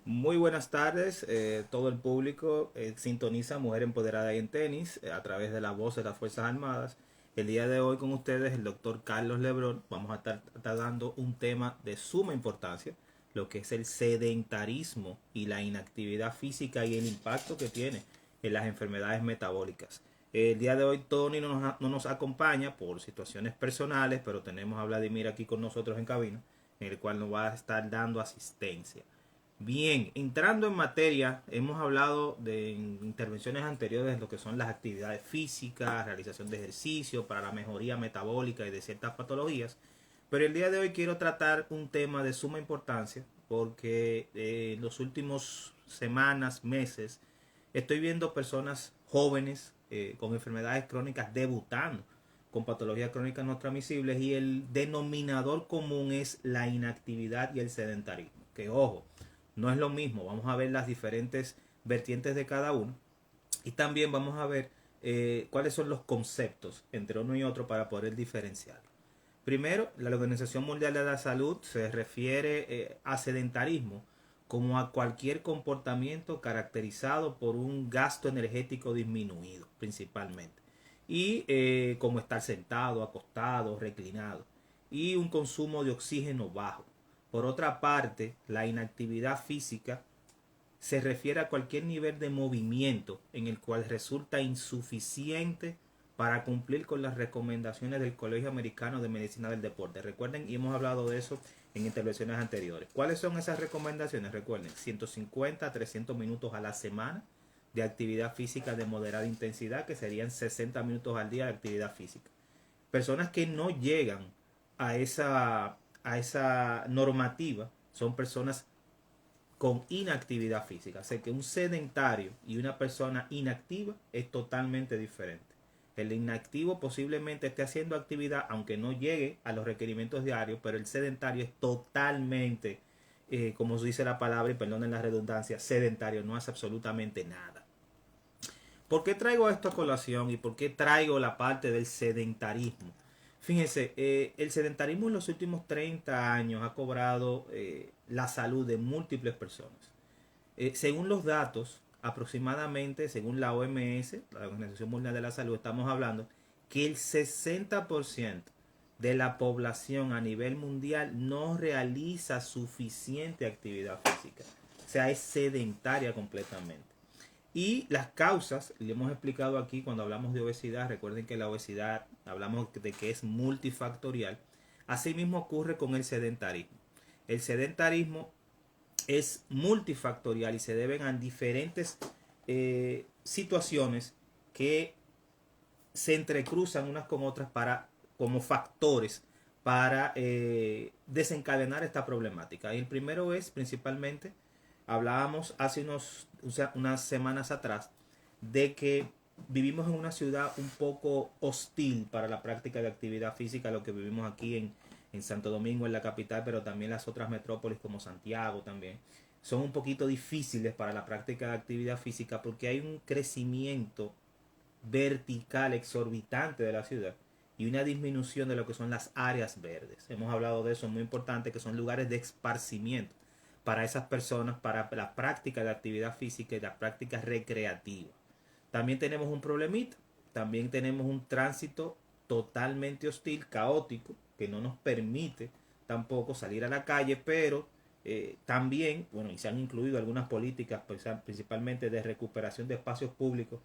Muy buenas tardes, todo el público sintoniza Mujer Empoderada y en Tenis a través de la voz de las Fuerzas Armadas. El día de hoy con ustedes el doctor Carlos Lebrón. Vamos a estar tratando un tema de suma importancia, lo que es el sedentarismo y la inactividad física y el impacto que tiene en las enfermedades metabólicas. El día de hoy Tony no nos acompaña por situaciones personales, pero tenemos a Vladimir aquí con nosotros en cabina, en el cual nos va a estar dando asistencia. Bien, entrando en materia, hemos hablado de en intervenciones anteriores de lo que son las actividades físicas, realización de ejercicio para la mejoría metabólica y de ciertas patologías, pero el día de hoy quiero tratar un tema de suma importancia porque en los últimos semanas, meses, estoy viendo personas jóvenes con enfermedades crónicas debutando con patologías crónicas no transmisibles y el denominador común es la inactividad y el sedentarismo. Que ojo, no es lo mismo, vamos a ver las diferentes vertientes de cada uno y también vamos a ver cuáles son los conceptos entre uno y otro para poder diferenciar. Primero, la Organización Mundial de la Salud se refiere a sedentarismo como a cualquier comportamiento caracterizado por un gasto energético disminuido, principalmente. Y como estar sentado, acostado, reclinado. Y un consumo de oxígeno bajo. Por otra parte, la inactividad física se refiere a cualquier nivel de movimiento en el cual resulta insuficiente para cumplir con las recomendaciones del Colegio Americano de Medicina del Deporte. Recuerden, y hemos hablado de eso en intervenciones anteriores. ¿Cuáles son esas recomendaciones? Recuerden, 150 a 300 minutos a la semana de actividad física de moderada intensidad, que serían 60 minutos al día de actividad física. Personas que no llegan a esa normativa son personas con inactividad física. O sea que un sedentario y una persona inactiva es totalmente diferente. El inactivo posiblemente esté haciendo actividad aunque no llegue a los requerimientos diarios, pero el sedentario es totalmente, como dice la palabra, y perdonen la redundancia, sedentario, no hace absolutamente nada. ¿Por qué traigo esto a colación y por qué traigo la parte del sedentarismo? Fíjense, el sedentarismo en los últimos 30 años ha cobrado la salud de múltiples personas. Según los datos, aproximadamente, según la OMS, la Organización Mundial de la Salud, estamos hablando que el 60% de la población a nivel mundial no realiza suficiente actividad física. O sea, es sedentaria completamente. Y las causas, le hemos explicado aquí cuando hablamos de obesidad, recuerden que la obesidad hablamos de que es multifactorial. Asimismo ocurre con el sedentarismo. El sedentarismo es multifactorial y se deben a diferentes situaciones que se entrecruzan unas con otras como factores para desencadenar esta problemática. Y el primero es principalmente, hablábamos hace unas semanas atrás, de que vivimos en una ciudad un poco hostil para la práctica de actividad física, lo que vivimos aquí en Santo Domingo, en la capital, pero también las otras metrópolis como Santiago también, son un poquito difíciles para la práctica de actividad física porque hay un crecimiento vertical exorbitante de la ciudad y una disminución de lo que son las áreas verdes. Hemos hablado de eso, muy importante, que son lugares de esparcimiento para esas personas, para la práctica de actividad física y la práctica recreativa. También tenemos un problemita, también tenemos un tránsito totalmente hostil, caótico, que no nos permite tampoco salir a la calle, pero también, bueno, y se han incluido algunas políticas, pues, principalmente de recuperación de espacios públicos,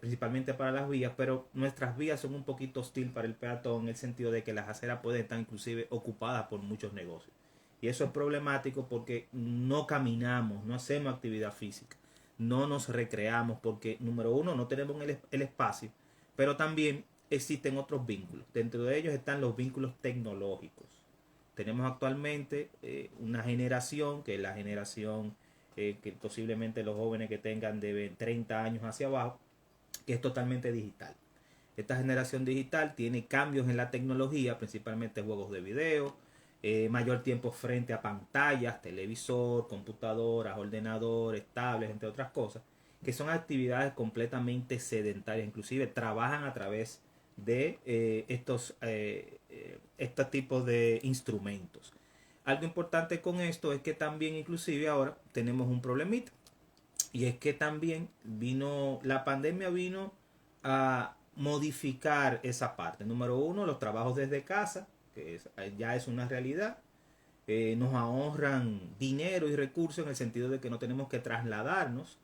principalmente para las vías, pero nuestras vías son un poquito hostil para el peatón en el sentido de que las aceras pueden estar inclusive ocupadas por muchos negocios. Y eso es problemático porque no caminamos, no hacemos actividad física, no nos recreamos porque, número uno, no tenemos el espacio, pero también existen otros vínculos. Dentro de ellos están los vínculos tecnológicos. Tenemos actualmente una generación, que es la generación que posiblemente los jóvenes que tengan de 30 años hacia abajo, que es totalmente digital. Esta generación digital tiene cambios en la tecnología, principalmente juegos de video, mayor tiempo frente a pantallas, televisor, computadoras, ordenadores, tablets, entre otras cosas, que son actividades completamente sedentarias, inclusive trabajan a través de estos tipos de instrumentos. Algo importante con esto es que también inclusive ahora tenemos un problemita. Y es que también la pandemia vino a modificar esa parte. Número uno, los trabajos desde casa, ya es una realidad. Nos ahorran dinero y recursos en el sentido de que no tenemos que trasladarnos,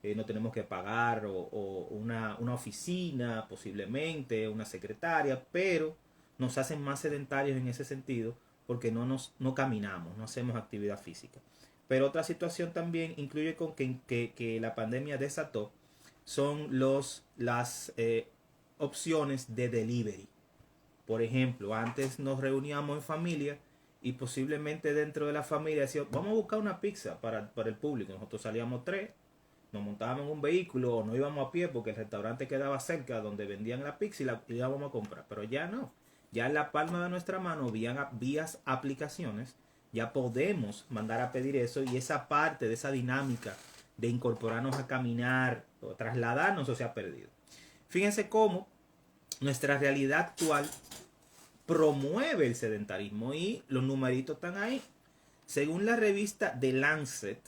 no tenemos que pagar o una oficina, posiblemente, una secretaria, pero nos hacen más sedentarios en ese sentido porque no caminamos, no hacemos actividad física. Pero otra situación también incluye con que la pandemia desató son las opciones de delivery. Por ejemplo, antes nos reuníamos en familia y posiblemente dentro de la familia decíamos, vamos a buscar una pizza para el público. Nosotros salíamos tres, nos montábamos en un vehículo o no íbamos a pie porque el restaurante quedaba cerca donde vendían la pizza y la íbamos a comprar. Pero ya no. Ya en la palma de nuestra mano, vías aplicaciones, ya podemos mandar a pedir eso y esa parte de esa dinámica de incorporarnos a caminar o trasladarnos o se ha perdido. Fíjense cómo nuestra realidad actual promueve el sedentarismo y los numeritos están ahí. Según la revista The Lancet,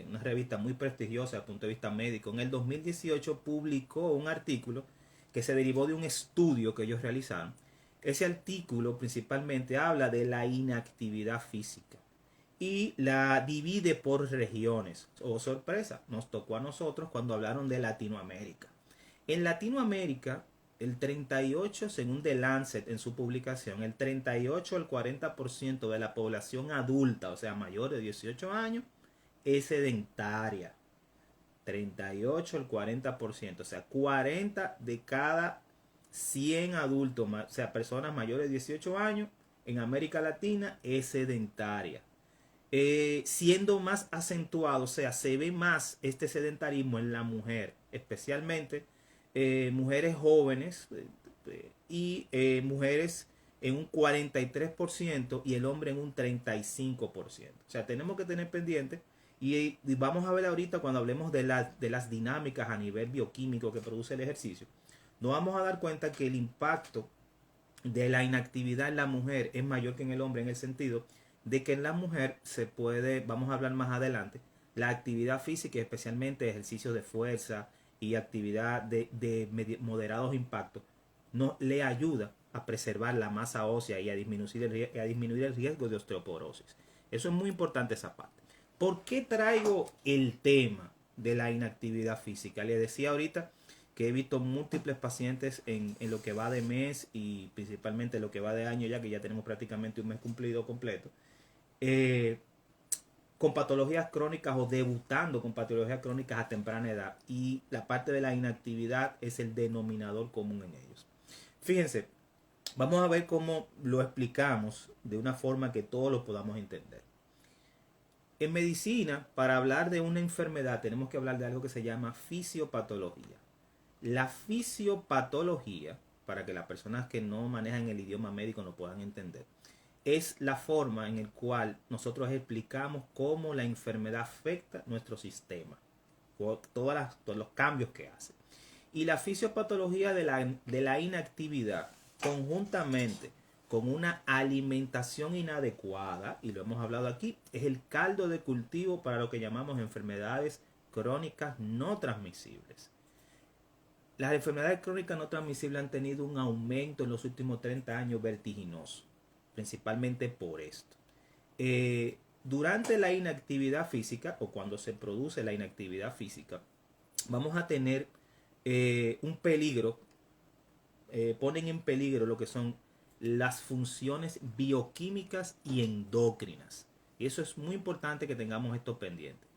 una revista muy prestigiosa desde el punto de vista médico, en el 2018 publicó un artículo que se derivó de un estudio que ellos realizaron. Ese artículo principalmente habla de la inactividad física y la divide por regiones. Oh, sorpresa, nos tocó a nosotros cuando hablaron de Latinoamérica. En Latinoamérica, el 38, según The Lancet en su publicación, el 38 al 40% de la población adulta, o sea, mayor de 18 años, es sedentaria. 38 al 40%, o sea, 40 de cada 100 adultos, o sea, personas mayores de 18 años en América Latina es sedentaria. Siendo más acentuado, o sea, se ve más este sedentarismo en la mujer, especialmente mujeres jóvenes y mujeres en un 43% y el hombre en un 35%. O sea, tenemos que tener pendiente y vamos a ver ahorita cuando hablemos de las dinámicas a nivel bioquímico que produce el ejercicio. Nos vamos a dar cuenta que el impacto de la inactividad en la mujer es mayor que en el hombre en el sentido de que en la mujer se puede, vamos a hablar más adelante, la actividad física, especialmente ejercicios de fuerza y actividad de moderados impactos, no le ayuda a preservar la masa ósea y a disminuir el riesgo de osteoporosis. Eso es muy importante esa parte. ¿Por qué traigo el tema de la inactividad física? Les decía ahorita que he visto múltiples pacientes en lo que va de mes y principalmente lo que va de año, ya que ya tenemos prácticamente un mes cumplido completo, con patologías crónicas o debutando con patologías crónicas a temprana edad, y la parte de la inactividad es el denominador común en ellos. Fíjense, vamos a ver cómo lo explicamos de una forma que todos lo podamos entender. En medicina, para hablar de una enfermedad tenemos que hablar de algo que se llama fisiopatología. La fisiopatología, para que las personas que no manejan el idioma médico no puedan entender, es la forma en la cual nosotros explicamos cómo la enfermedad afecta nuestro sistema, todos los cambios que hace. Y la fisiopatología de la inactividad, conjuntamente con una alimentación inadecuada, y lo hemos hablado aquí, es el caldo de cultivo para lo que llamamos enfermedades crónicas no transmisibles. Las enfermedades crónicas no transmisibles han tenido un aumento en los últimos 30 años vertiginoso, principalmente por esto. Durante la inactividad física o cuando se produce la inactividad física, vamos a tener un peligro, ponen en peligro lo que son las funciones bioquímicas y endócrinas. Y eso es muy importante que tengamos esto pendiente.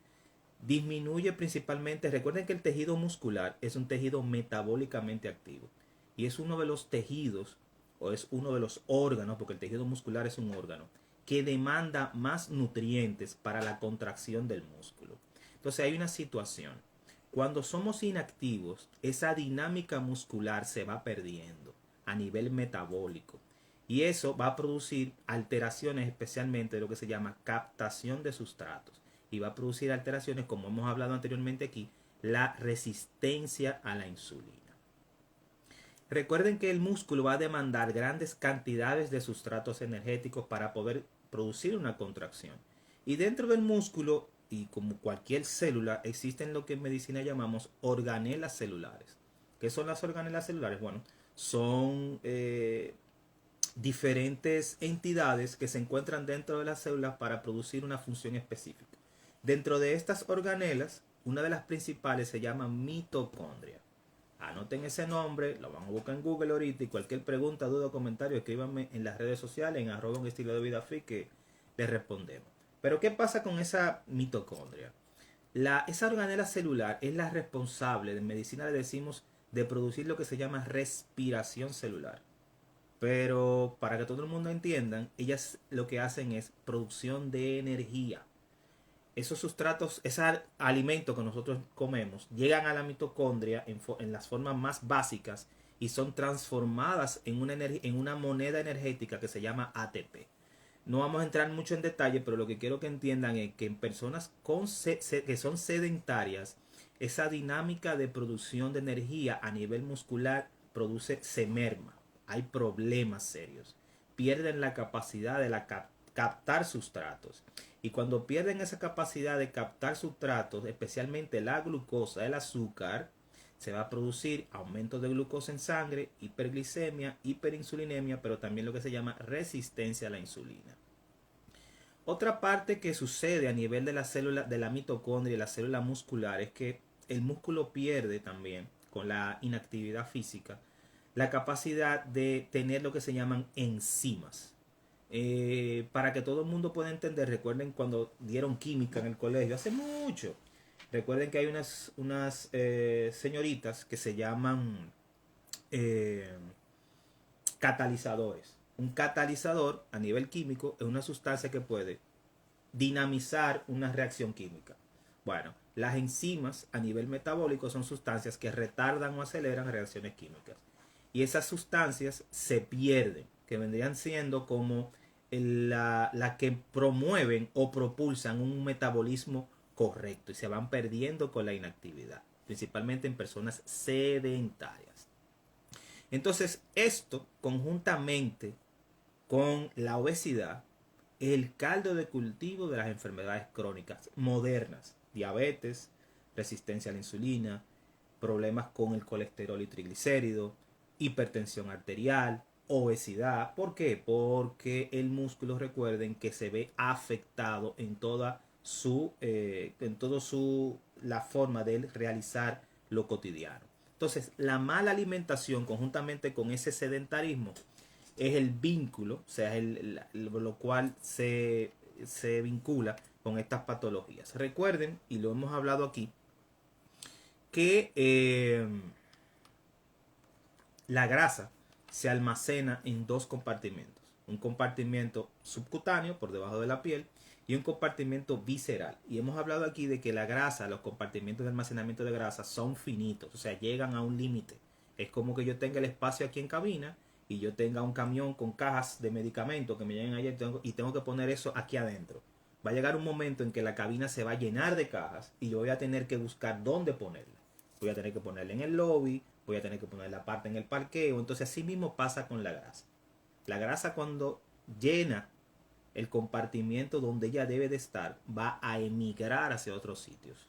Disminuye principalmente, recuerden que el tejido muscular es un tejido metabólicamente activo y es uno de los tejidos o es uno de los órganos, porque el tejido muscular es un órgano que demanda más nutrientes para la contracción del músculo. Entonces hay una situación, cuando somos inactivos, esa dinámica muscular se va perdiendo a nivel metabólico y eso va a producir alteraciones, especialmente de lo que se llama captación de sustratos, y va a producir alteraciones, como hemos hablado anteriormente aquí, la resistencia a la insulina. Recuerden que el músculo va a demandar grandes cantidades de sustratos energéticos para poder producir una contracción. Y dentro del músculo, y como cualquier célula, existen lo que en medicina llamamos organelas celulares. ¿Qué son las organelas celulares? Bueno, son diferentes entidades que se encuentran dentro de las células para producir una función específica. Dentro de estas organelas, una de las principales se llama mitocondria. Anoten ese nombre, lo van a buscar en Google ahorita y cualquier pregunta, duda o comentario, escríbanme en las redes sociales, en @un estilo de vida fit, que les respondemos. Pero ¿qué pasa con esa mitocondria? Esa organela celular es la responsable, en medicina le decimos, de producir lo que se llama respiración celular. Pero para que todo el mundo entienda, ellas lo que hacen es producción de energía. Esos sustratos, esos alimentos que nosotros comemos, llegan a la mitocondria en las formas más básicas y son transformadas en una moneda energética que se llama ATP. No vamos a entrar mucho en detalle, pero lo que quiero que entiendan es que en personas que son sedentarias, esa dinámica de producción de energía a nivel muscular se merma. Hay problemas serios. Pierden la capacidad de captar sustratos. Y cuando pierden esa capacidad de captar sustratos, especialmente la glucosa, el azúcar, se va a producir aumento de glucosa en sangre, hiperglicemia, hiperinsulinemia, pero también lo que se llama resistencia a la insulina. Otra parte que sucede a nivel de la célula, de la mitocondria y la célula muscular, es que el músculo pierde también, con la inactividad física, la capacidad de tener lo que se llaman enzimas. Para que todo el mundo pueda entender, recuerden cuando dieron química en el colegio, hace mucho. Recuerden que hay unas señoritas que se llaman eh, catalizadores. Un catalizador a nivel químico es una sustancia que puede dinamizar una reacción química. Bueno, las enzimas a nivel metabólico son sustancias que retardan o aceleran reacciones químicas. Y esas sustancias se pierden, que vendrían siendo como la que promueven o propulsan un metabolismo correcto y se van perdiendo con la inactividad, principalmente en personas sedentarias. Entonces, esto conjuntamente con la obesidad es el caldo de cultivo de las enfermedades crónicas modernas, diabetes, resistencia a la insulina, problemas con el colesterol y triglicéridos, hipertensión arterial, obesidad. ¿Por qué? Porque el músculo, recuerden que se ve afectado en toda la forma de realizar lo cotidiano. Entonces, la mala alimentación conjuntamente con ese sedentarismo es el vínculo, o sea, lo cual se vincula con estas patologías. Recuerden, y lo hemos hablado aquí, que la grasa se almacena en dos compartimentos. Un compartimento subcutáneo por debajo de la piel y un compartimento visceral. Y hemos hablado aquí de que la grasa, los compartimentos de almacenamiento de grasa son finitos, o sea, llegan a un límite. Es como que yo tenga el espacio aquí en cabina y yo tenga un camión con cajas de medicamentos que me lleguen ayer y tengo que poner eso aquí adentro. Va a llegar un momento en que la cabina se va a llenar de cajas y yo voy a tener que buscar dónde ponerla. Voy a tener que ponerla en el lobby, voy a tener que poner la parte en el parqueo. Entonces así mismo pasa con la grasa. La grasa, cuando llena el compartimiento donde ella debe de estar, va a emigrar hacia otros sitios.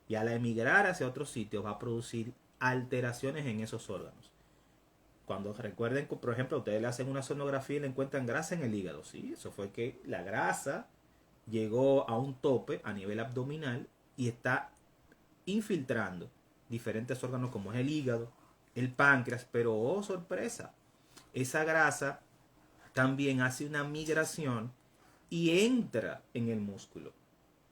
Y al emigrar hacia otros sitios va a producir alteraciones en esos órganos. Cuando recuerden, por ejemplo, ustedes le hacen una sonografía y le encuentran grasa en el hígado. Sí, eso fue que la grasa llegó a un tope a nivel abdominal y está infiltrando diferentes órganos como es el hígado, el páncreas, pero oh sorpresa, esa grasa también hace una migración y entra en el músculo.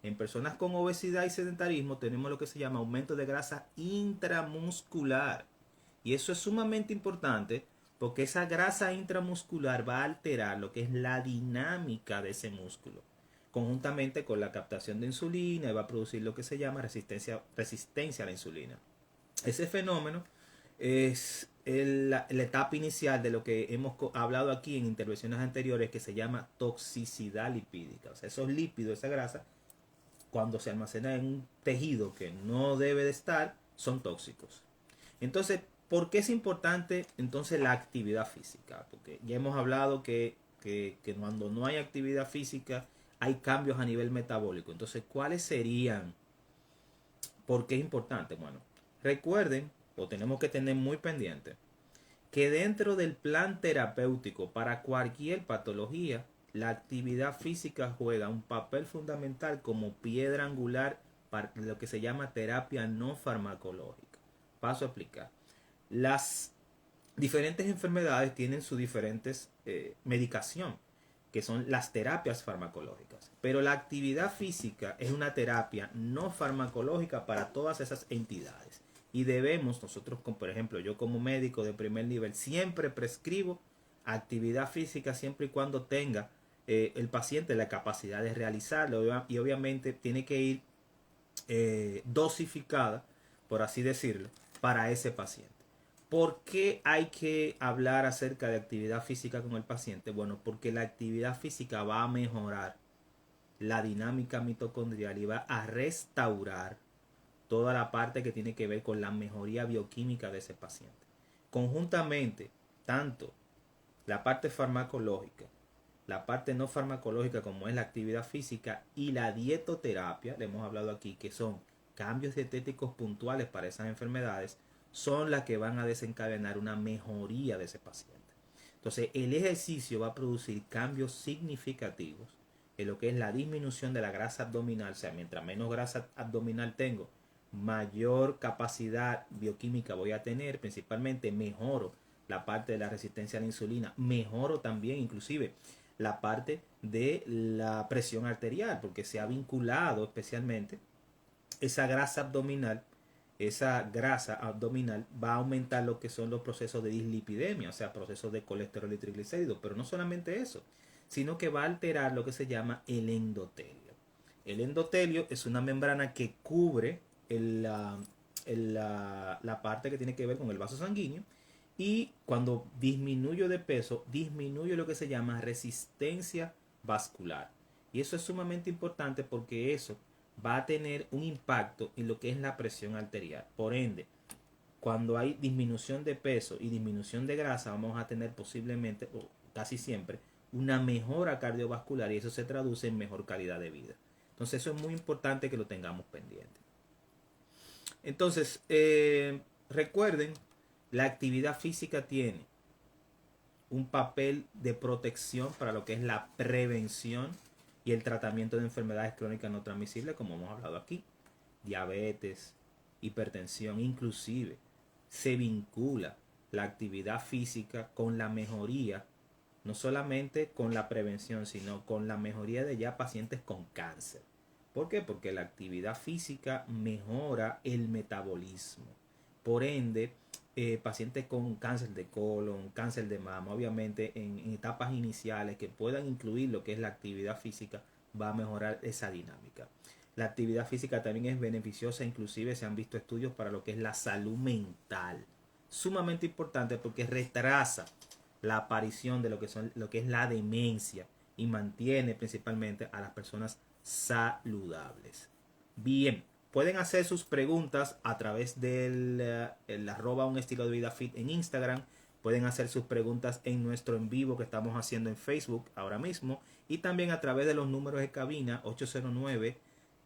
En personas con obesidad y sedentarismo tenemos lo que se llama aumento de grasa intramuscular. Y eso es sumamente importante porque esa grasa intramuscular va a alterar lo que es la dinámica de ese músculo, conjuntamente con la captación de insulina, y va a producir lo que se llama resistencia a la insulina. Ese fenómeno es la etapa inicial de lo que hemos hablado aquí en intervenciones anteriores, que se llama toxicidad lipídica. O sea, esos lípidos, esa grasa, cuando se almacena en un tejido que no debe de estar, son tóxicos. Entonces, ¿por qué es importante entonces la actividad física? Porque ya hemos hablado que que cuando no hay actividad física hay cambios a nivel metabólico. Entonces, ¿cuáles serían? ¿Por qué es importante? Bueno, recuerden, o tenemos que tener muy pendiente, que dentro del plan terapéutico para cualquier patología, la actividad física juega un papel fundamental como piedra angular para lo que se llama terapia no farmacológica. Paso a explicar. Las diferentes enfermedades tienen su diferentes medicación, que son las terapias farmacológicas. Pero la actividad física es una terapia no farmacológica para todas esas entidades. Y debemos nosotros, por ejemplo, yo como médico de primer nivel, siempre prescribo actividad física siempre y cuando tenga el paciente la capacidad de realizarlo. Y obviamente tiene que ir dosificada, por así decirlo, para ese paciente. ¿Por qué hay que hablar acerca de actividad física con el paciente? Bueno, porque la actividad física va a mejorar la dinámica mitocondrial y va a restaurar toda la parte que tiene que ver con la mejoría bioquímica de ese paciente. Conjuntamente, tanto la parte farmacológica, la parte no farmacológica como es la actividad física y la dietoterapia, le hemos hablado aquí, que son cambios dietéticos puntuales para esas enfermedades, son las que van a desencadenar una mejoría de ese paciente. Entonces, el ejercicio va a producir cambios significativos en lo que es la disminución de la grasa abdominal. O sea, mientras menos grasa abdominal tengo, mayor capacidad bioquímica voy a tener. Principalmente mejoro la parte de la resistencia a la insulina, mejoro también inclusive la parte de la presión arterial, porque se ha vinculado especialmente esa grasa abdominal. Esa grasa abdominal va a aumentar lo que son los procesos de dislipidemia, o sea, procesos de colesterol y triglicéridos. Pero no solamente eso, sino que va a alterar lo que se llama el endotelio. El endotelio es una membrana que cubre la parte que tiene que ver con el vaso sanguíneo, y cuando disminuyo de peso, disminuyo lo que se llama resistencia vascular. Y eso es sumamente importante porque eso va a tener un impacto en lo que es la presión arterial. Por ende, cuando hay disminución de peso y disminución de grasa, vamos a tener posiblemente, o casi siempre, una mejora cardiovascular, y eso se traduce en mejor calidad de vida. Entonces eso es muy importante que lo tengamos pendiente. Entonces, recuerden, la actividad física tiene un papel de protección para lo que es la prevención y el tratamiento de enfermedades crónicas no transmisibles, como hemos hablado aquí, diabetes, hipertensión. Inclusive se vincula la actividad física con la mejoría, no solamente con la prevención, sino con la mejoría de ya pacientes con cáncer. ¿Por qué? Porque la actividad física mejora el metabolismo. Por ende, pacientes con cáncer de colon, cáncer de mama, obviamente en etapas iniciales que puedan incluir lo que es la actividad física, va a mejorar esa dinámica. La actividad física también es beneficiosa, inclusive se han visto estudios para lo que es la salud mental. Sumamente importante porque retrasa la aparición de lo que es la demencia y mantiene principalmente a las personas saludables. Bien, pueden hacer sus preguntas a través del arroba un estilo de vida fit en Instagram. Pueden hacer sus preguntas en nuestro en vivo que estamos haciendo en Facebook ahora mismo. Y también a través de los números de cabina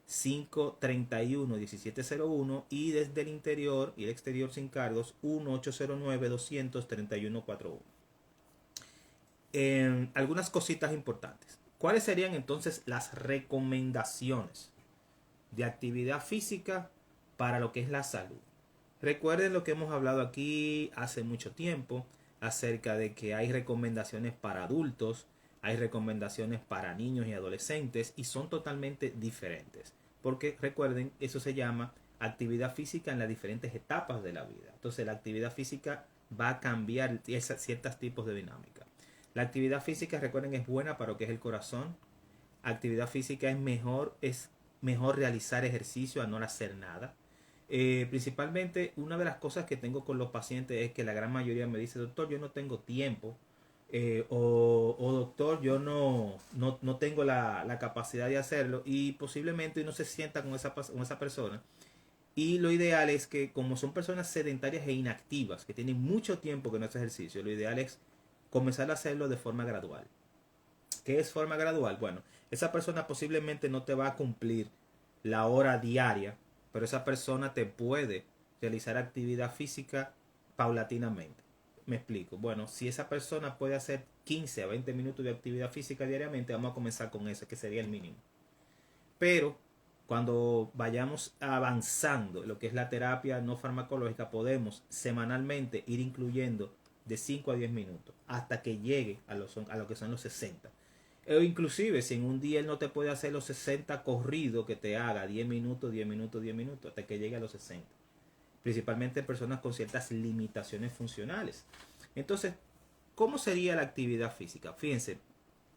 809-531-1701 y desde el interior y el exterior sin cargos 1-809-231-4141. Algunas cositas importantes. ¿Cuáles serían entonces las recomendaciones de actividad física para lo que es la salud? Recuerden lo que hemos hablado aquí hace mucho tiempo acerca de que hay recomendaciones para adultos, hay recomendaciones para niños y adolescentes, y son totalmente diferentes. Porque recuerden, eso se llama actividad física en las diferentes etapas de la vida. Entonces la actividad física va a cambiar ciertos tipos de dinámica. La actividad física, recuerden, es buena para lo que es el corazón. Actividad física es mejor realizar ejercicio a no hacer nada. Principalmente una de las cosas que tengo con los pacientes es que la gran mayoría me dice: doctor, yo no tengo tiempo, o doctor, yo no tengo la capacidad de hacerlo, y posiblemente uno se sienta con esa persona. Y lo ideal es que, como son personas sedentarias e inactivas que tienen mucho tiempo que no hace ejercicio, lo ideal es comenzar a hacerlo de forma gradual. ¿Qué es forma gradual? Bueno, esa persona posiblemente no te va a cumplir la hora diaria, pero esa persona te puede realizar actividad física paulatinamente. Me explico. Bueno, si esa persona puede hacer 15 a 20 minutos de actividad física diariamente, vamos a comenzar con eso, que sería el mínimo. Pero cuando vayamos avanzando lo que es la terapia no farmacológica, podemos semanalmente ir incluyendo de 5 a 10 minutos hasta que llegue a lo que son los 60. O inclusive si en un día él no te puede hacer los 60 corridos, que te haga 10 minutos, 10 minutos, 10 minutos, hasta que llegue a los 60. Principalmente personas con ciertas limitaciones funcionales. Entonces, ¿cómo sería la actividad física? Fíjense,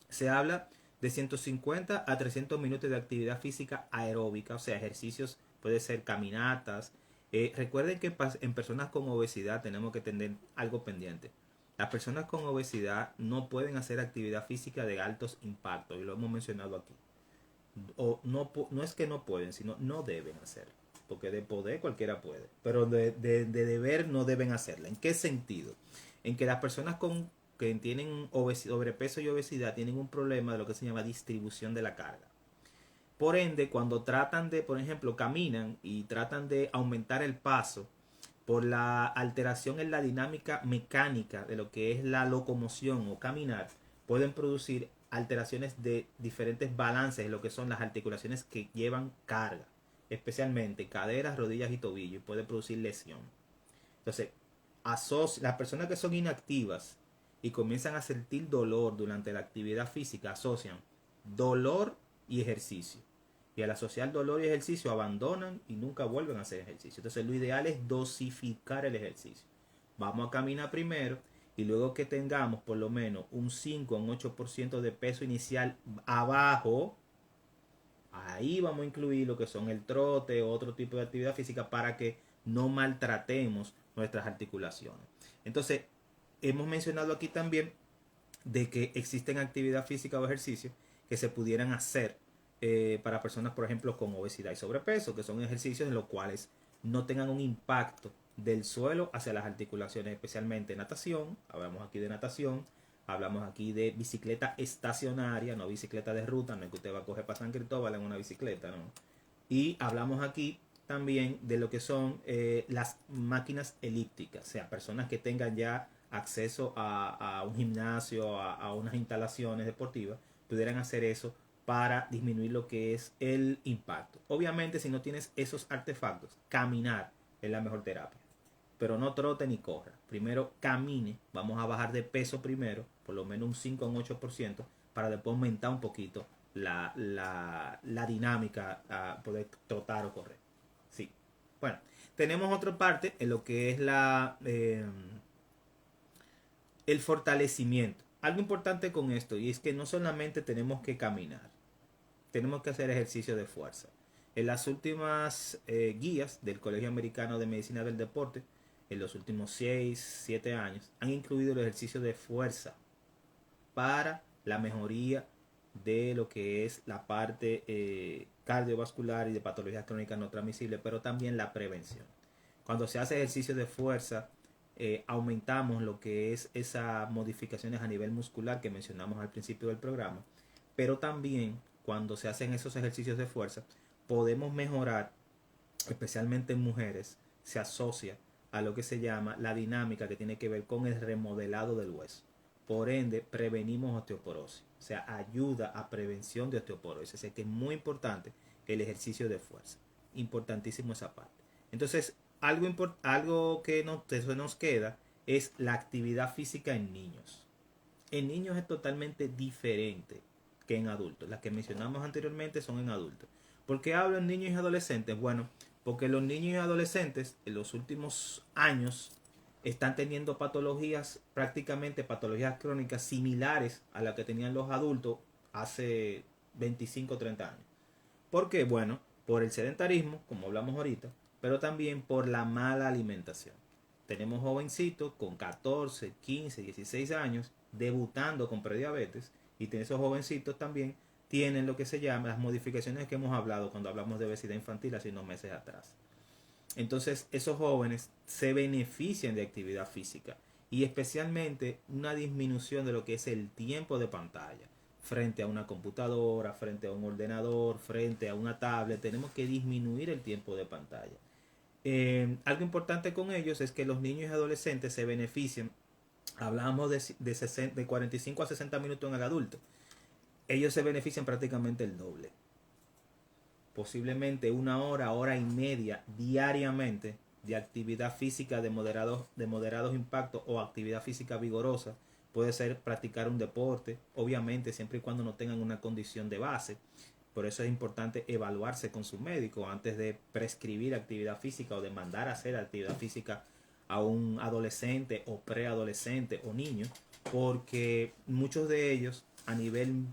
se habla de 150 a 300 minutos de actividad física aeróbica, o sea, ejercicios, puede ser caminatas. Recuerden que en personas con obesidad tenemos que tener algo pendiente. Las personas con obesidad no pueden hacer actividad física de altos impactos, y lo hemos mencionado aquí. O no es que no pueden, sino no deben hacerlo. Porque de poder cualquiera puede, pero de deber no deben hacerla. ¿En qué sentido? En que las personas que tienen sobrepeso y obesidad tienen un problema de lo que se llama distribución de la carga. Por ende, cuando tratan de, por ejemplo, caminan y tratan de aumentar el paso por la alteración en la dinámica mecánica de lo que es la locomoción o caminar, pueden producir alteraciones de diferentes balances en lo que son las articulaciones que llevan carga, especialmente caderas, rodillas y tobillo, y puede producir lesión. Entonces, las personas que son inactivas y comienzan a sentir dolor durante la actividad física asocian dolor y ejercicio. Y al asociar dolor y ejercicio abandonan y nunca vuelven a hacer ejercicio. Entonces lo ideal es dosificar el ejercicio. Vamos a caminar primero y luego que tengamos por lo menos un 5 o un 8% de peso inicial abajo, ahí vamos a incluir lo que son el trote o otro tipo de actividad física para que no maltratemos nuestras articulaciones. Entonces, hemos mencionado aquí también de que existen actividad física o ejercicios que se pudieran hacer para personas, por ejemplo, con obesidad y sobrepeso, que son ejercicios en los cuales no tengan un impacto del suelo hacia las articulaciones, especialmente natación. Hablamos aquí de natación, hablamos aquí de bicicleta estacionaria, no bicicleta de ruta, no es que usted va a coger para San Cristóbal en una bicicleta, ¿no? Y hablamos aquí también de lo que son las máquinas elípticas, o sea, personas que tengan ya acceso a un gimnasio, a unas instalaciones deportivas, pudieran hacer eso para disminuir lo que es el impacto. Obviamente, si no tienes esos artefactos, caminar es la mejor terapia. Pero no trote ni corra. Primero camine, vamos a bajar de peso primero, por lo menos un 5 o un 8%, para después aumentar un poquito la dinámica a poder trotar o correr. Sí. Bueno, tenemos otra parte en lo que es el fortalecimiento. Algo importante con esto, y es que no solamente tenemos que caminar, tenemos que hacer ejercicio de fuerza. En las últimas guías del Colegio Americano de Medicina del Deporte, en los últimos 6, 7 años, han incluido el ejercicio de fuerza para la mejoría de lo que es la parte cardiovascular y de patologías crónicas no transmisibles, pero también la prevención. Cuando se hace ejercicio de fuerza, aumentamos lo que es esas modificaciones a nivel muscular que mencionamos al principio del programa, pero también cuando se hacen esos ejercicios de fuerza podemos mejorar, especialmente en mujeres, se asocia a lo que se llama la dinámica que tiene que ver con el remodelado del hueso. Por ende, prevenimos osteoporosis, o sea, ayuda a prevención de osteoporosis. Así que es muy importante el ejercicio de fuerza, importantísimo esa parte. Entonces, algo que nos queda es la actividad física en niños. En niños es totalmente diferente que en adultos. Las que mencionamos anteriormente son en adultos. ¿Por qué hablo en niños y adolescentes? Bueno, porque los niños y adolescentes en los últimos años están teniendo prácticamente patologías crónicas similares a las que tenían los adultos hace 25 o 30 años. ¿Por qué? Bueno, por el sedentarismo, como hablamos ahorita, pero también por la mala alimentación. Tenemos jovencitos con 14, 15, 16 años debutando con prediabetes, y esos jovencitos también tienen lo que se llama las modificaciones que hemos hablado cuando hablamos de obesidad infantil hace unos meses atrás. Entonces esos jóvenes se benefician de actividad física y especialmente una disminución de lo que es el tiempo de pantalla. frente a una computadora, frente a un ordenador, frente a una tablet. Tenemos que disminuir el tiempo de pantalla. Algo importante con ellos es que los niños y adolescentes se benefician. Hablábamos de 45 a 60 minutos en el adulto. Ellos se benefician prácticamente el doble. Posiblemente una hora, hora y media diariamente de actividad física de moderados impactos o actividad física vigorosa. Puede ser practicar un deporte, obviamente siempre y cuando no tengan una condición de base. Por eso es importante evaluarse con su médico antes de prescribir actividad física o de mandar a hacer actividad física a un adolescente o preadolescente o niño, porque muchos de ellos a nivel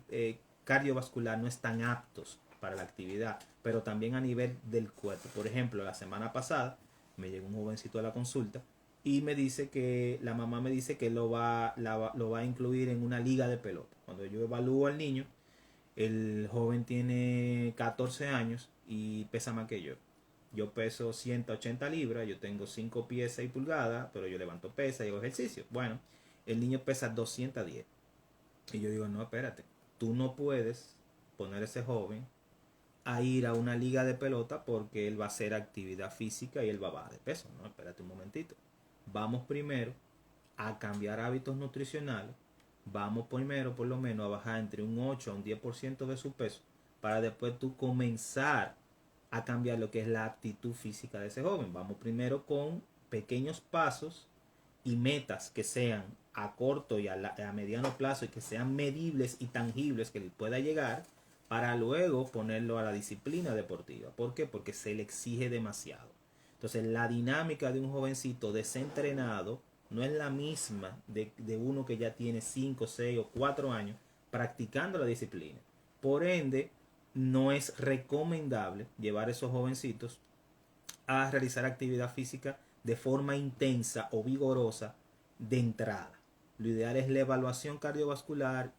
cardiovascular no están aptos para la actividad, pero también a nivel del cuerpo. Por ejemplo, la semana pasada me llegó un jovencito a la consulta y me dice que la mamá me dice que lo va a incluir en una liga de pelota. Cuando yo evalúo al niño, el joven tiene 14 años y pesa más que yo. Yo peso 180 libras, yo tengo 5 pies 6 pulgadas, pero yo levanto pesa y hago ejercicio. Bueno, el niño pesa 210. Y yo digo, no, espérate, tú no puedes poner a ese joven a ir a una liga de pelota porque él va a hacer actividad física y él va a bajar de peso. No, espérate un momentito. Vamos primero a cambiar hábitos nutricionales. Vamos primero por lo menos a bajar entre un 8 a un 10% de su peso para después tú comenzar a cambiar lo que es la actitud física de ese joven. Vamos primero con pequeños pasos y metas que sean a corto y a mediano plazo y que sean medibles y tangibles que él pueda llegar para luego ponerlo a la disciplina deportiva. ¿Por qué? Porque se le exige demasiado. Entonces la dinámica de un jovencito desentrenado no es la misma de uno que ya tiene 5, 6 o 4 años practicando la disciplina. Por ende, no es recomendable llevar a esos jovencitos a realizar actividad física de forma intensa o vigorosa de entrada. Lo ideal es la evaluación cardiovascular,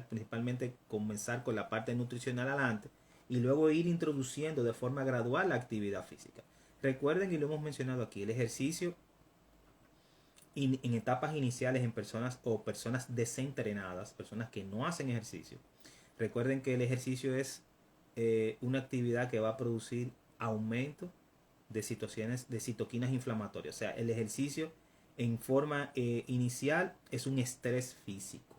principalmente comenzar con la parte nutricional adelante y luego ir introduciendo de forma gradual la actividad física. Recuerden, y lo hemos mencionado aquí, el ejercicio en etapas iniciales en personas desentrenadas, personas que no hacen ejercicio. Recuerden que el ejercicio es una actividad que va a producir aumento de situaciones de citoquinas inflamatorias. O sea, el ejercicio en forma inicial es un estrés físico.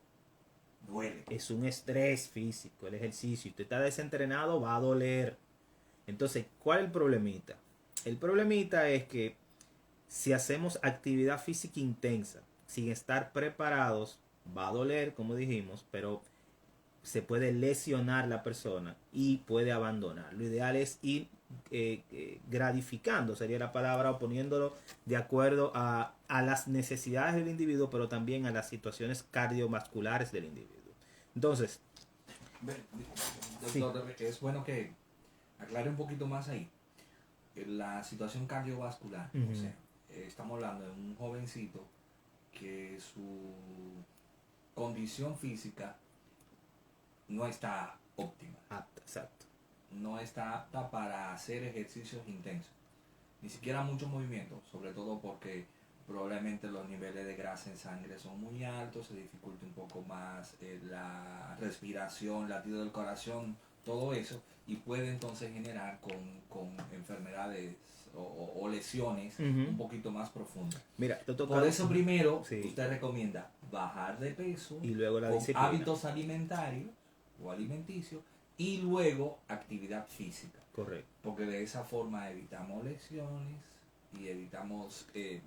Duele. Es un estrés físico el ejercicio. Si usted está desentrenado, va a doler. Entonces, ¿cuál es el problemita? El problemita es que si hacemos actividad física intensa sin estar preparados, va a doler, como dijimos, pero se puede lesionar la persona y puede abandonar. Lo ideal es ir gratificando, sería la palabra, o poniéndolo de acuerdo a las necesidades del individuo, pero también a las situaciones cardiovasculares del individuo. Entonces, doctor, sí. Es bueno que aclare un poquito más ahí. La situación cardiovascular, o sea, estamos hablando de un jovencito que su condición física no está óptima. Exacto. No está apta para hacer ejercicios intensos. Ni siquiera mucho movimiento, sobre todo porque probablemente los niveles de grasa en sangre son muy altos, se dificulta un poco más la respiración, latido del corazón, todo eso, y puede entonces generar con enfermedades o lesiones un poquito más profundas. Mira, por eso primero usted recomienda bajar de peso y luego la con disciplina, hábitos alimentarios o alimenticios, y luego actividad física. Correcto. Porque de esa forma evitamos lesiones y evitamos que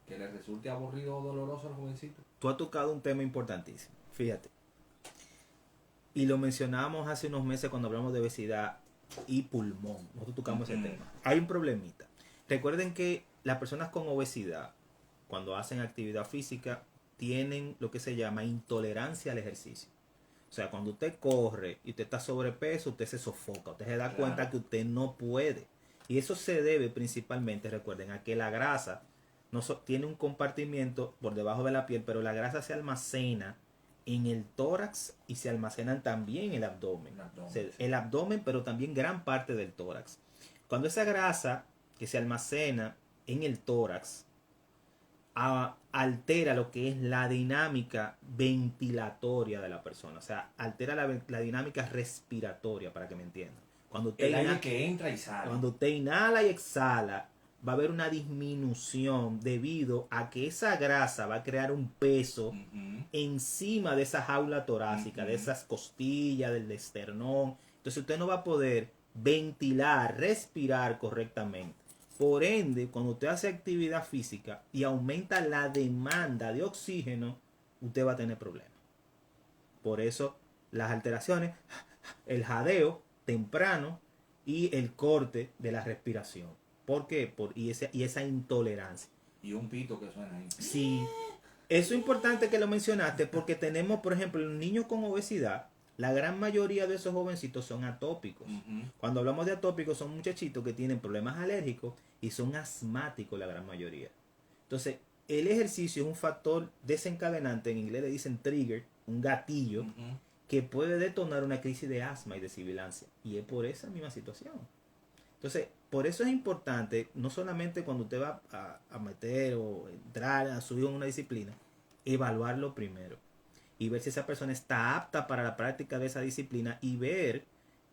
le resulte aburrido o doloroso al jovencito. Tú has tocado un tema importantísimo, fíjate. Y lo mencionábamos hace unos meses cuando hablamos de obesidad y pulmón. Nosotros tocamos ese tema. Hay un problemita. Recuerden que las personas con obesidad, cuando hacen actividad física, tienen lo que se llama intolerancia al ejercicio. O sea, cuando usted corre y usted está sobrepeso, usted se sofoca, usted se da cuenta que usted no puede. Y eso se debe principalmente, recuerden, a que la grasa tiene un compartimiento por debajo de la piel, pero la grasa se almacena en el tórax y se almacenan también en el abdomen. El abdomen, pero también gran parte del tórax. Cuando esa grasa que se almacena en el tórax altera lo que es la dinámica ventilatoria de la persona, o sea, altera la dinámica respiratoria, para que me entiendan. El aire que entra y sale. Cuando usted inhala y exhala, va a haber una disminución debido a que esa grasa va a crear un peso encima de esa jaula torácica, de esas costillas, del esternón. Entonces usted no va a poder ventilar, respirar correctamente. Por ende, cuando usted hace actividad física y aumenta la demanda de oxígeno, usted va a tener problemas. Por eso las alteraciones, el jadeo temprano y el corte de la respiración. ¿Por qué? Y esa intolerancia. Y un pito que suena ahí. Sí, eso es importante que lo mencionaste porque tenemos, por ejemplo, los niños con obesidad. La gran mayoría de esos jovencitos son atópicos. Cuando hablamos de atópicos, son muchachitos que tienen problemas alérgicos y son asmáticos la gran mayoría. Entonces, el ejercicio es un factor desencadenante, en inglés le dicen trigger, un gatillo, que puede detonar una crisis de asma y de sibilancia. Y es por esa misma situación. Entonces, por eso es importante, no solamente cuando usted va a meter o entrar a subir en una disciplina, evaluarlo primero y ver si esa persona está apta para la práctica de esa disciplina y ver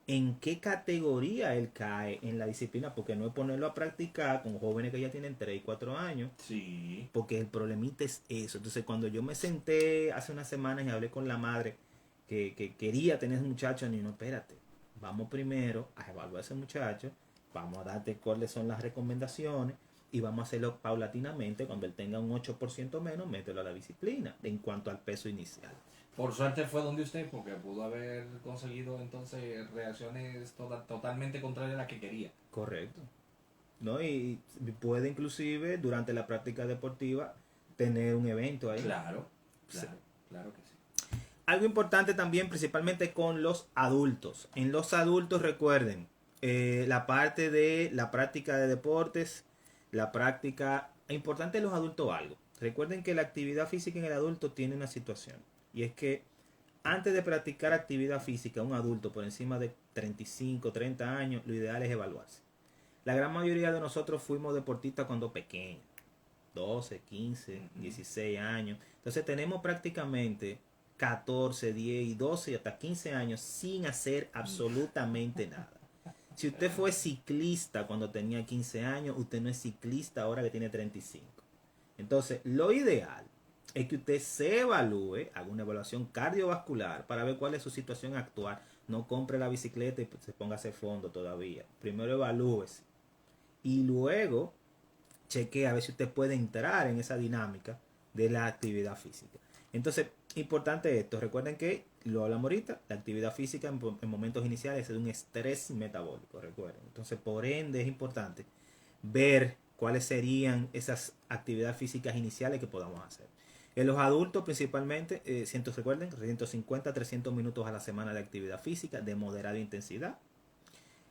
en qué categoría él cae en la disciplina, porque no es ponerlo a practicar con jóvenes que ya tienen 3 y 4 años, sí, porque el problemita es eso. Entonces, cuando yo me senté hace unas semanas y hablé con la madre que quería tener ese muchacho, no, espérate, vamos primero a evaluar a ese muchacho, vamos a darte cuáles son las recomendaciones y vamos a hacerlo paulatinamente. Cuando él tenga un 8% menos, mételo a la disciplina en cuanto al peso inicial. Por suerte fue donde usted, porque pudo haber conseguido entonces reacciones totalmente contrarias a las que quería. Correcto. ¿No? Y puede inclusive durante la práctica deportiva tener un evento ahí. Claro, claro que sí. Algo importante también, principalmente con los adultos. En los adultos, recuerden, la parte de la práctica de deportes, la práctica... Es importante en los adultos algo. Recuerden que la actividad física en el adulto tiene una situación. Y es que antes de practicar actividad física, un adulto por encima de 35, 30 años, lo ideal es evaluarse. La gran mayoría de nosotros fuimos deportistas cuando pequeños. 12, 15, 16 años. Entonces tenemos prácticamente 14, 10 y 12 y hasta 15 años sin hacer absolutamente nada. Si usted fue ciclista cuando tenía 15 años, usted no es ciclista ahora que tiene 35. Entonces, lo ideal es que usted se evalúe, haga una evaluación cardiovascular para ver cuál es su situación actual. No compre la bicicleta y se ponga a hacer fondo todavía. Primero evalúese. Y luego chequee a ver si usted puede entrar en esa dinámica de la actividad física. Entonces, importante esto. Recuerden que, lo hablamos ahorita, la actividad física en momentos iniciales es un estrés metabólico, recuerden. Entonces, por ende, es importante ver cuáles serían esas actividades físicas iniciales que podamos hacer. En los adultos, principalmente, recuerden, 150 a 300 minutos a la semana de actividad física de moderada intensidad.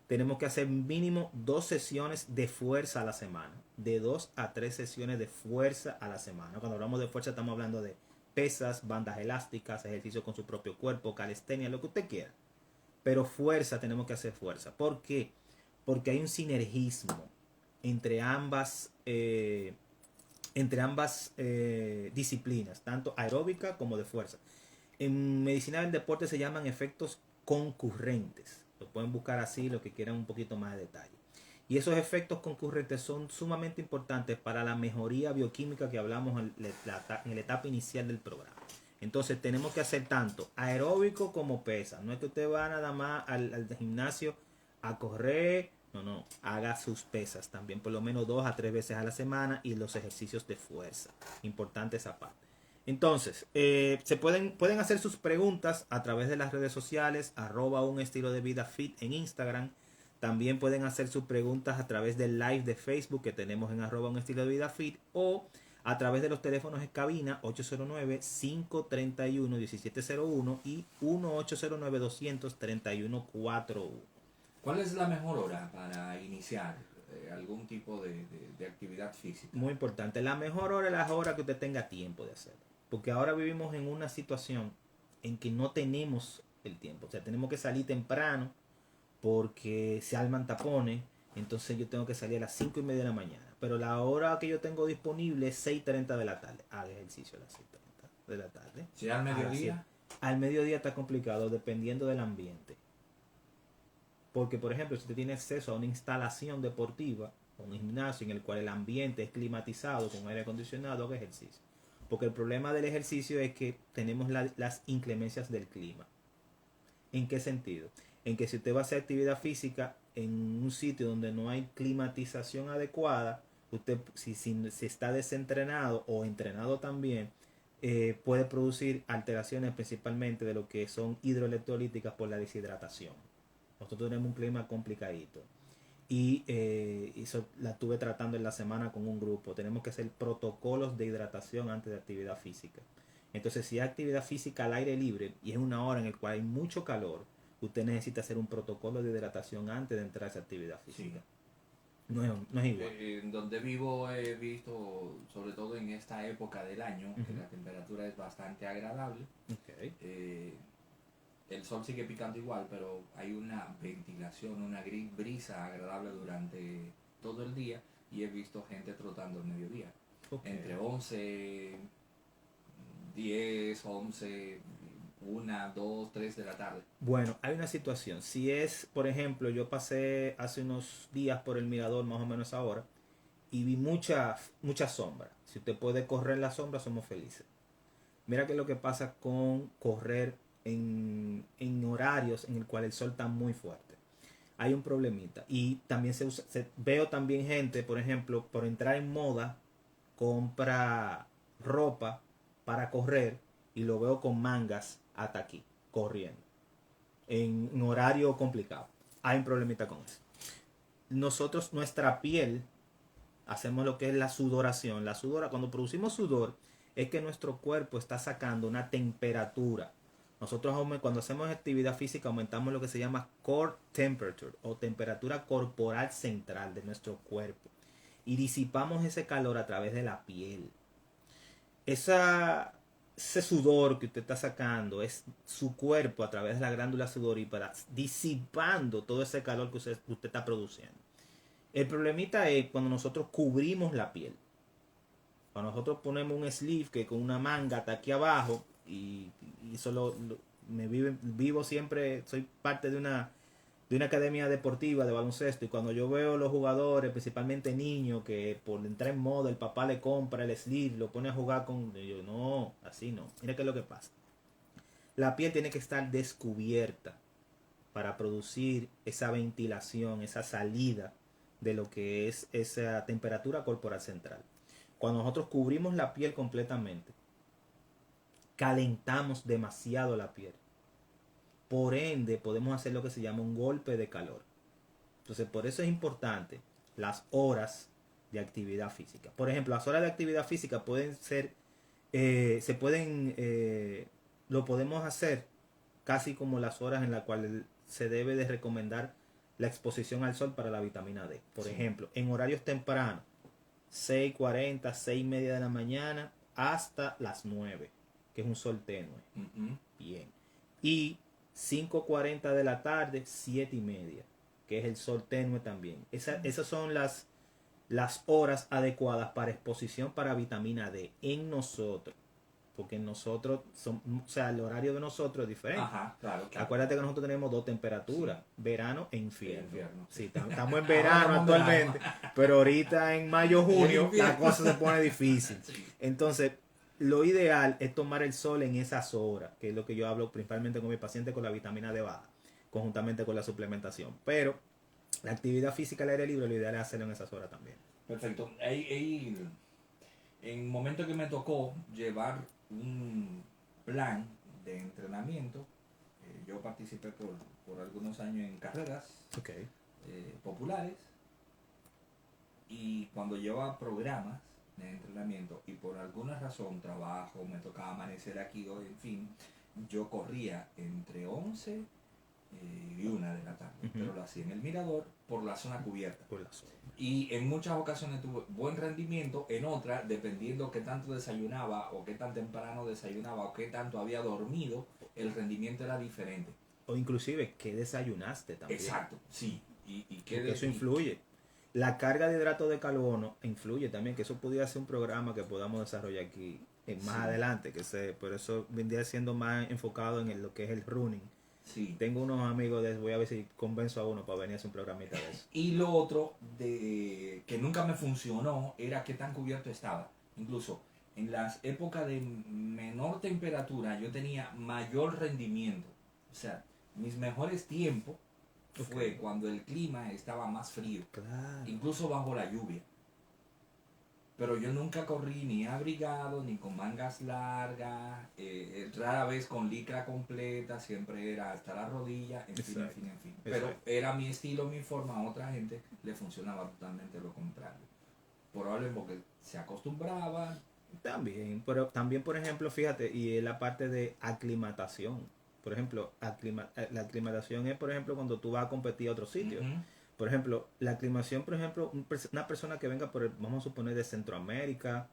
Tenemos que hacer mínimo 2 sesiones de fuerza a la semana. De 2 a 3 sesiones de fuerza a la semana. Cuando hablamos de fuerza estamos hablando de pesas, bandas elásticas, ejercicio con su propio cuerpo, calistenia, lo que usted quiera. Pero fuerza, tenemos que hacer fuerza. ¿Por qué? Porque hay un sinergismo entre ambas disciplinas, tanto aeróbica como de fuerza. En medicina del deporte se llaman efectos concurrentes. Lo pueden buscar así, lo que quieran un poquito más de detalle. Y esos efectos concurrentes son sumamente importantes para la mejoría bioquímica que hablamos en la etapa inicial del programa. Entonces tenemos que hacer tanto aeróbico como pesa. No es que usted va nada más al gimnasio a correr. No. Haga sus pesas también por lo menos 2 a 3 veces a la semana y los ejercicios de fuerza. Importante esa parte. Entonces, pueden hacer sus preguntas a través de las redes sociales, @un estilo de vida fit en Instagram. También pueden hacer sus preguntas a través del live de Facebook que tenemos en @un estilo de vida fit o a través de los teléfonos de cabina 809-531-1701 y 1-809-200-3141. ¿Cuál es la mejor hora para iniciar algún tipo de actividad física? Muy importante. La mejor hora es la hora que usted tenga tiempo de hacerlo. Porque ahora vivimos en una situación en que no tenemos el tiempo. O sea, tenemos que salir temprano porque se arman tapones, Entonces yo tengo que salir a las 5:30 de la mañana. Pero la hora que yo tengo disponible es 6:30 de la tarde. Haga ejercicio a las 6:30 de la tarde. Si al mediodía. Al mediodía está complicado dependiendo del ambiente. Porque, por ejemplo, si usted tiene acceso a una instalación deportiva, un gimnasio en el cual el ambiente es climatizado con aire acondicionado, haga ejercicio. Porque el problema del ejercicio es que tenemos las inclemencias del clima. ¿En qué sentido? En que si usted va a hacer actividad física en un sitio donde no hay climatización adecuada, usted si está desentrenado o entrenado también, puede producir alteraciones principalmente de lo que son hidroelectrolíticas por la deshidratación. Nosotros tenemos un clima complicadito. Y eso la estuve tratando en la semana con un grupo. Tenemos que hacer protocolos de hidratación antes de actividad física. Entonces, si hay actividad física al aire libre y es una hora en la cual hay mucho calor, usted necesita hacer un protocolo de hidratación antes de entrar a esa actividad física. Sí. No es igual. En donde vivo he visto, sobre todo en esta época del año, que la temperatura es bastante agradable. Okay. El sol sigue picando igual, pero hay una ventilación, una brisa agradable durante todo el día y he visto gente trotando al mediodía. Okay. Entre 11, 10, 11, 1, 2, 3 de la tarde. Bueno, hay una situación. Si es, por ejemplo, yo pasé hace unos días por el mirador, más o menos ahora, y vi mucha sombra. Si usted puede correr en la sombra, somos felices. Mira que lo que pasa con correr en horarios en el cual el sol está muy fuerte. Hay un problemita. Y también veo también gente, por ejemplo, por entrar en moda, compra ropa para correr y lo veo con mangas hasta aquí, corriendo. En horario complicado. Hay un problemita con eso. Nosotros, nuestra piel, hacemos lo que es la sudoración. Cuando producimos sudor, es que nuestro cuerpo está sacando una temperatura. Nosotros cuando hacemos actividad física aumentamos lo que se llama core temperature o temperatura corporal central de nuestro cuerpo y disipamos ese calor a través de la piel. Ese sudor que usted está sacando es su cuerpo a través de la glándula sudorípara disipando todo ese calor que usted está produciendo. El problemita es cuando nosotros cubrimos la piel. Cuando nosotros ponemos un sleeve que con una manga hasta aquí abajo y eso vivo siempre, soy parte de una academia deportiva de baloncesto y cuando yo veo los jugadores, principalmente niños, que por entrar en moda el papá le compra el sleeve, lo pone a jugar con... Yo, no, así no. Mira qué es lo que pasa. La piel tiene que estar descubierta para producir esa ventilación, esa salida de lo que es esa temperatura corporal central. Cuando nosotros cubrimos la piel completamente, calentamos demasiado la piel. Por ende, podemos hacer lo que se llama un golpe de calor. Entonces, por eso es importante las horas de actividad física. Por ejemplo, las horas de actividad física pueden ser, lo podemos hacer casi como las horas en las cuales se debe de recomendar la exposición al sol para la vitamina D. Por ejemplo, en horarios tempranos, 6:40, 6:30 de la mañana hasta las 9, que es un sol tenue. Bien. Y 5:40 de la tarde, 7:30, que es el sol tenue también. Esas son las horas adecuadas para exposición para vitamina D en nosotros. Porque nosotros, el horario de nosotros es diferente. Ajá, claro. Acuérdate que nosotros tenemos dos temperaturas, verano e invierno. Sí, estamos en verano actualmente, pero ahorita en mayo, junio, la cosa se pone difícil. Sí. Entonces, lo ideal es tomar el sol en esas horas, que es lo que yo hablo principalmente con mis pacientes con la vitamina D baja, conjuntamente con la suplementación. Pero la actividad física al aire libre, lo ideal es hacerlo en esas horas también. Perfecto. En el momento que me tocó llevar un plan de entrenamiento, yo participé por algunos años en carreras populares, y cuando llevaba programas de entrenamiento y por alguna razón, trabajo, me tocaba amanecer aquí o en fin, yo corría entre 11 y 1 de la tarde, pero lo hacía en el mirador por la zona cubierta. Y en muchas ocasiones tuve buen rendimiento, en otras, dependiendo qué tanto desayunaba o qué tan temprano desayunaba o qué tanto había dormido, el rendimiento era diferente. O inclusive qué desayunaste también. Exacto, sí. qué porque eso influye. La carga de hidratos de carbono influye también, que eso podría ser un programa que podamos desarrollar aquí más Sí, adelante, por eso vendría siendo más enfocado en lo que es el running. sí. Tengo unos amigos de eso, voy a ver si convenzo a uno para venir a hacer un programita de eso. Y lo otro de que nunca me funcionó era qué tan cubierto estaba. Incluso en las épocas de menor temperatura yo tenía mayor rendimiento. O sea, mis mejores tiempos fue Ok. cuando el clima estaba más frío, Claro. incluso bajo la lluvia. Pero yo nunca corrí ni abrigado, ni con mangas largas, rara vez con licra completa, siempre era hasta la rodilla, en fin, en Exacto. fin, en fin. Pero Exacto. era mi estilo, mi forma, a otra gente le funcionaba totalmente lo contrario. Probablemente porque se acostumbraban. También, pero también, por ejemplo, fíjate, y es la parte de aclimatación. Por ejemplo, la aclimatación es, por ejemplo, cuando tú vas a competir a otro sitio. Ujú. Por ejemplo, la aclimación, por ejemplo, una persona que venga vamos a suponer, de Centroamérica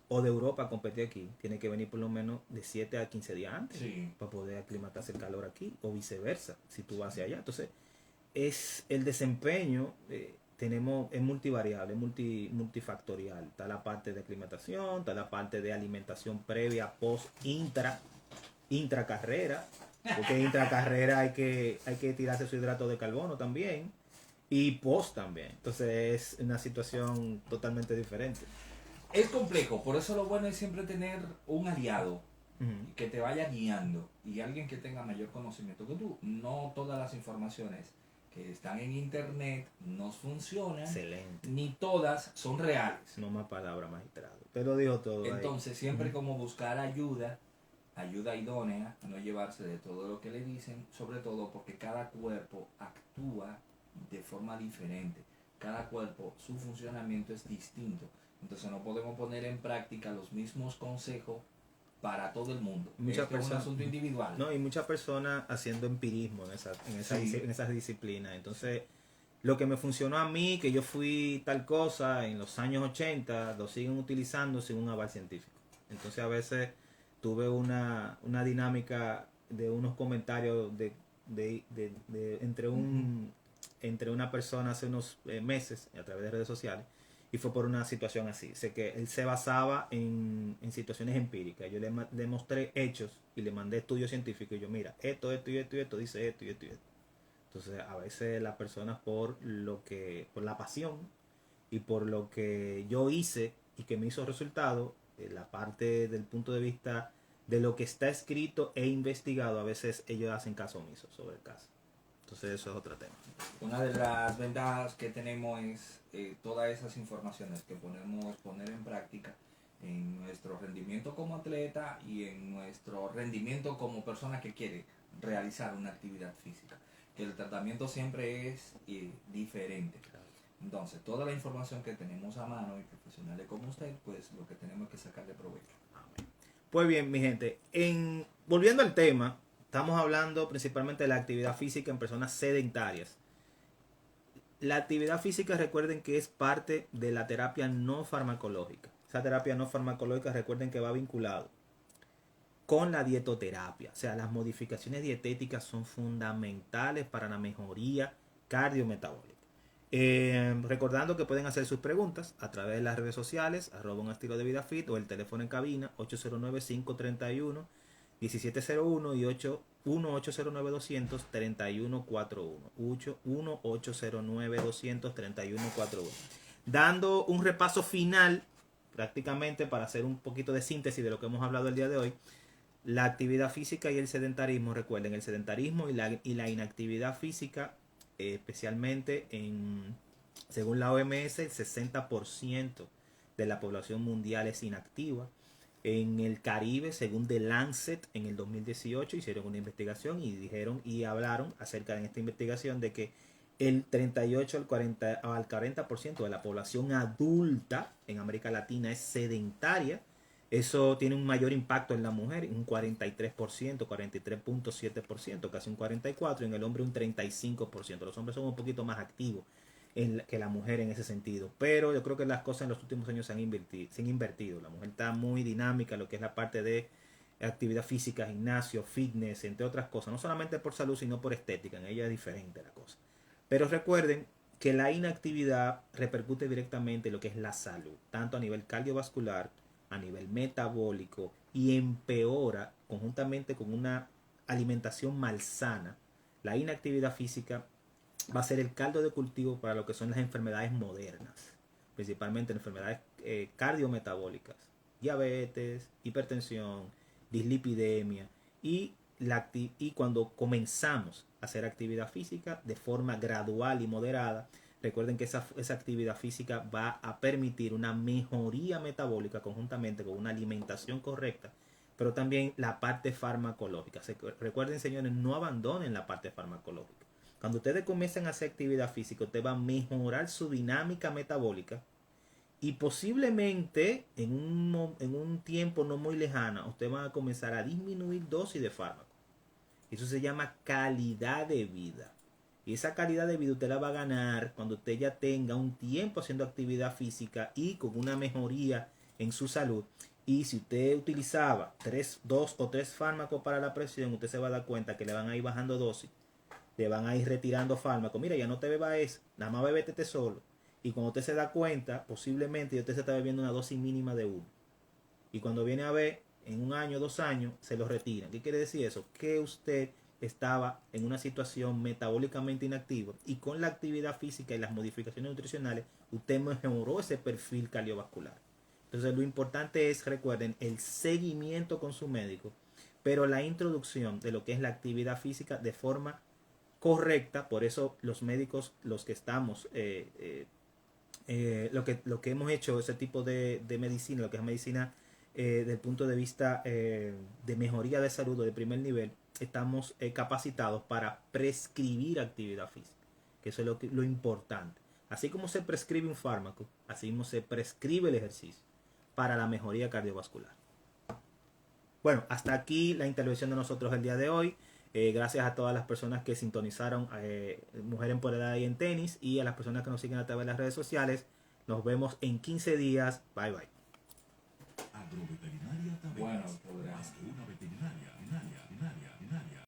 o de Europa a competir aquí, tiene que venir por lo menos de 7 a 15 días antes Sí, para poder aclimatarse el calor aquí, o viceversa, si tú vas sí, hacia allá. Entonces, es el desempeño, es multivariable, multifactorial. Está la parte de aclimatación, está la parte de alimentación previa, post, intra carrera, porque intra carrera hay que tirarse su hidrato de carbono también, y post también. Entonces es una situación totalmente diferente. es complejo, por eso lo bueno es siempre tener un aliado Ujú. que te vaya guiando y alguien que tenga mayor conocimiento que tú. No todas las informaciones que están en internet nos funcionan, Excelente. ni todas son reales. No más palabra magistrado. Te lo dijo todo ahí. Entonces siempre como buscar ayuda, ayuda idónea, no llevarse de todo lo que le dicen, sobre todo porque cada cuerpo actúa de forma diferente. Cada cuerpo, su funcionamiento es distinto. Entonces no podemos poner en práctica los mismos consejos para todo el mundo. Muchas Este es un personas, asunto individual. no, y muchas personas haciendo empirismo Sí, en esas disciplinas. Entonces, lo que me funcionó a mí, que yo fui tal cosa en los años 80 lo siguen utilizando sin un aval científico. Entonces, a veces tuve una dinámica de unos comentarios ujú, entre una persona hace unos meses a través de redes sociales, y fue por una situación así. Sé que él se basaba en situaciones empíricas. Yo le mostré hechos y le mandé estudios científicos, y yo, mira, esto y esto y esto dice esto y esto y esto. Entonces, a veces las personas, por la pasión y por lo que yo hice y que me hizo resultado, la parte del punto de vista de lo que está escrito e investigado, a veces ellos hacen caso omiso sobre el caso. Entonces, eso es otro tema. una de las ventajas que tenemos es todas esas informaciones que podemos poner en práctica en nuestro rendimiento como atleta y en nuestro rendimiento como persona que quiere realizar una actividad física. Que el tratamiento siempre es diferente. Entonces, toda la información que tenemos a mano y profesionales como usted, pues lo que tenemos que sacarle provecho. Pues bien, mi gente, volviendo al tema, estamos hablando principalmente de la actividad física en personas sedentarias. La actividad física, recuerden que es parte de la terapia no farmacológica. Esa terapia no farmacológica, recuerden que va vinculado con la dietoterapia. O sea, las modificaciones dietéticas son fundamentales para la mejoría cardiometabólica. Recordando que pueden hacer sus preguntas a través de las redes sociales, @un estilo de vida fit, o el teléfono en cabina 809-531-1701 y 1-809-200-3141. 1-809-200-3141. Dando un repaso final, prácticamente para hacer un poquito de síntesis de lo que hemos hablado el día de hoy. La actividad física y el sedentarismo, recuerden, el sedentarismo y la inactividad física, especialmente según la OMS, el 60% de la población mundial es inactiva. En el Caribe, según The Lancet, en el 2018 hicieron una investigación y dijeron y hablaron acerca de esta investigación de que el 38 al 40% de la población adulta en América Latina es sedentaria. Eso tiene un mayor impacto en la mujer, un 43%, 43.7%, casi un 44%, en el hombre un 35%. Los hombres son un poquito más activos que la mujer en ese sentido. Pero yo creo que las cosas en los últimos años se han invertido. La mujer está muy dinámica, lo que es la parte de actividad física, gimnasio, fitness, entre otras cosas. No solamente por salud, sino por estética. En ella es diferente la cosa. Pero recuerden que la inactividad repercute directamente en lo que es la salud, tanto a nivel cardiovascular, a nivel metabólico, y empeora conjuntamente con una alimentación malsana. La inactividad física va a ser el caldo de cultivo para lo que son las enfermedades modernas, principalmente enfermedades cardiometabólicas, diabetes, hipertensión, dislipidemia y cuando comenzamos a hacer actividad física de forma gradual y moderada, recuerden que esa actividad física va a permitir una mejoría metabólica conjuntamente con una alimentación correcta, pero también la parte farmacológica. Recuerden, señores, no abandonen la parte farmacológica. Cuando ustedes comiencen a hacer actividad física, usted va a mejorar su dinámica metabólica y posiblemente en un tiempo no muy lejano, usted va a comenzar a disminuir dosis de fármaco. Eso se llama calidad de vida. Y esa calidad de vida usted la va a ganar cuando usted ya tenga un tiempo haciendo actividad física y con una mejoría en su salud. Y si usted utilizaba 2 o 3 fármacos para la presión, usted se va a dar cuenta que le van a ir bajando dosis, le van a ir retirando fármacos. Mira, ya no te beba eso, nada más bebete solo. Y cuando usted se da cuenta, posiblemente usted se está bebiendo una dosis mínima de uno. Y cuando viene a ver, en 1 año, 2 años, se lo retiran. ¿Qué quiere decir eso? Que usted estaba en una situación metabólicamente inactiva y con la actividad física y las modificaciones nutricionales, usted mejoró ese perfil cardiovascular. Entonces lo importante es, recuerden, el seguimiento con su médico, pero la introducción de lo que es la actividad física de forma correcta. Por eso los médicos, los que estamos lo que hemos hecho, ese tipo de medicina, lo que es medicina desde el punto de vista de mejoría de salud o de primer nivel, estamos capacitados para prescribir actividad física, que eso es lo importante. Así como se prescribe un fármaco, así mismo se prescribe el ejercicio para la mejoría cardiovascular. Bueno, hasta aquí la intervención de nosotros el día de hoy. Gracias a todas las personas que sintonizaron Mujer Empoderada y en Tenis, y a las personas que nos siguen a través de las redes sociales. Nos vemos en 15 días. Bye bye. Bueno, más que una veterinaria.